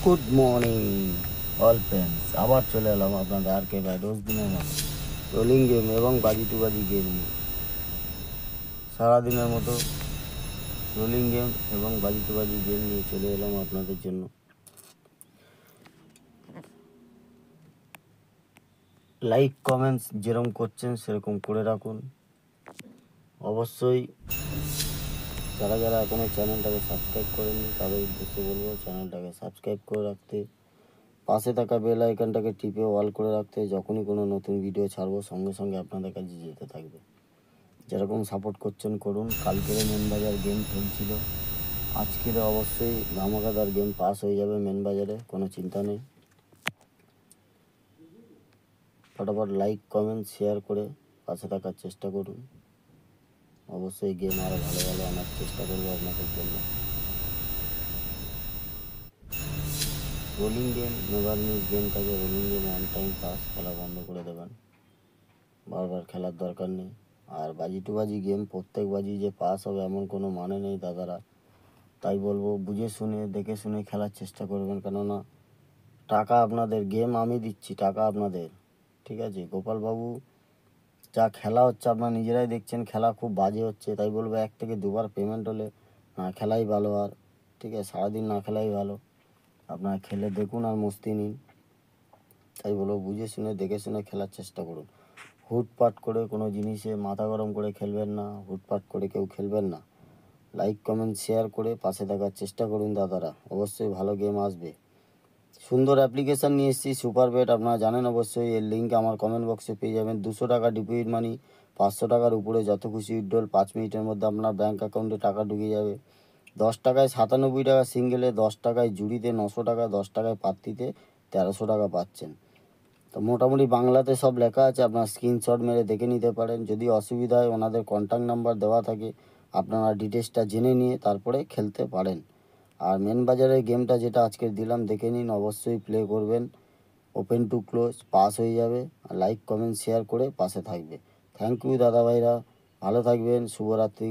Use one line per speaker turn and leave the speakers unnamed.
Good morning all friends, আবার চলে এলাম আপনাদের আর কে ভাই রোজ দিনের মতো রোলিং গেম এবং বাজি টু বাজি গেম নিয়ে। সারাদিনের মতো রোলিং গেম এবং বাজি টু বাজি গেম নিয়ে চলে এলাম আপনাদের জন্য। লাইক কমেন্টস যেরকম করছেন সেরকম করে রাখুন। অবশ্যই যারা যারা এখনও চ্যানেলটাকে সাবস্ক্রাইব করেননি তাদের উদ্দেশ্যে বলবো চ্যানেলটাকে সাবস্ক্রাইব করে রাখতে, পাশে থাকা বেল আইকনটাকে টিপে অল করে রাখতে। যখনই কোনো নতুন ভিডিও ছাড়বো সঙ্গে সঙ্গে আপনাদের কাছে যেতে থাকবে। যেরকম সাপোর্ট করছেন করুন। কালকের মেন বাজার গেম খেলছিল, আজকের অবশ্যই ধামাকাদার গেম পাস হয়ে যাবে মেন বাজারে, কোনো চিন্তা নেই। ফটাফট লাইক কমেন্ট শেয়ার করে পাশে থাকার চেষ্টা করুন। অবশ্যই গেম আরও ভালো ভালো আনার চেষ্টা করবো আপনাদের জন্য। রোলিং গেম নেভার মিস গেমটাকে rolling game one time pass খেলা বন্ধ করে দেবেন, বারবার খেলার দরকার নেই। আর বাজি টু বাজি গেম প্রত্যেক বাজি যে পাস হবে এমন কোনো মানে নেই দাদারা, তাই বলবো বুঝে শুনে দেখে শুনে খেলার চেষ্টা করবেন। কেননা টাকা আপনাদের, গেম আমি দিচ্ছি, টাকা আপনাদের, ঠিক আছে। গোপালবাবু যা খেলা হচ্ছে আপনারা নিজেরাই দেখছেন, খেলা খুব বাজে হচ্ছে। তাই বলবো 1 থেকে 2বার পেমেন্ট হলে না খেলাই ভালো। আর ঠিক আছে, সারাদিন না খেলাই ভালো। আপনারা খেলে দেখুন আর মস্তি নিন। তাই বলবো বুঝে শুনে দেখে শুনে খেলার চেষ্টা করুন। হুটপাট করে কোনো জিনিসে মাথা গরম করে খেলবেন না, হুটপাট করে কেউ খেলবেন না। লাইক কমেন্ট শেয়ার করে পাশে থাকার চেষ্টা করুন দাদারা, অবশ্যই ভালো গেম আসবে। সুন্দর অ্যাপ্লিকেশান নিয়ে এসেছি সুপার বেট, আপনারা জানেন অবশ্যই। এর লিঙ্ক আমার কমেন্ট বক্সে পেয়ে যাবেন। 200 টাকা ডিপোজিট মানি, 500 টাকার উপরে যত খুশি উইথড্রল, 5 মিনিটের মধ্যে আপনার ব্যাঙ্ক অ্যাকাউন্টে টাকা ঢুকে যাবে। 10 টাকায় 97 টাকা সিঙ্গেলে, 10 টাকায় জুড়িতে 900 টাকা, 10 টাকায় পাত্তিতে 1300 টাকা পাচ্ছেন। তো মোটামুটি বাংলাতে সব লেখা আছে, আপনার স্ক্রিনশট মেরে দেখে নিতে পারেন। যদি অসুবিধা হয় ওনাদের কন্ট্যাক্ট নাম্বার দেওয়া থাকে, আপনারা ডিটেলসটা জেনে নিয়ে তারপরে খেলতে পারেন। আর মেন বাজারের গেমটা যেটা আজকে দিলাম দেখে নিন, অবশ্যই প্লে করবেন। ওপেন টু ক্লোজ পাস হয়ে যাবে। আর লাইক কমেন্ট শেয়ার করে পাশে থাকবে। থ্যাংক ইউ দাদা ভাইরা, ভালো থাকবেন, শুভরাত্রি।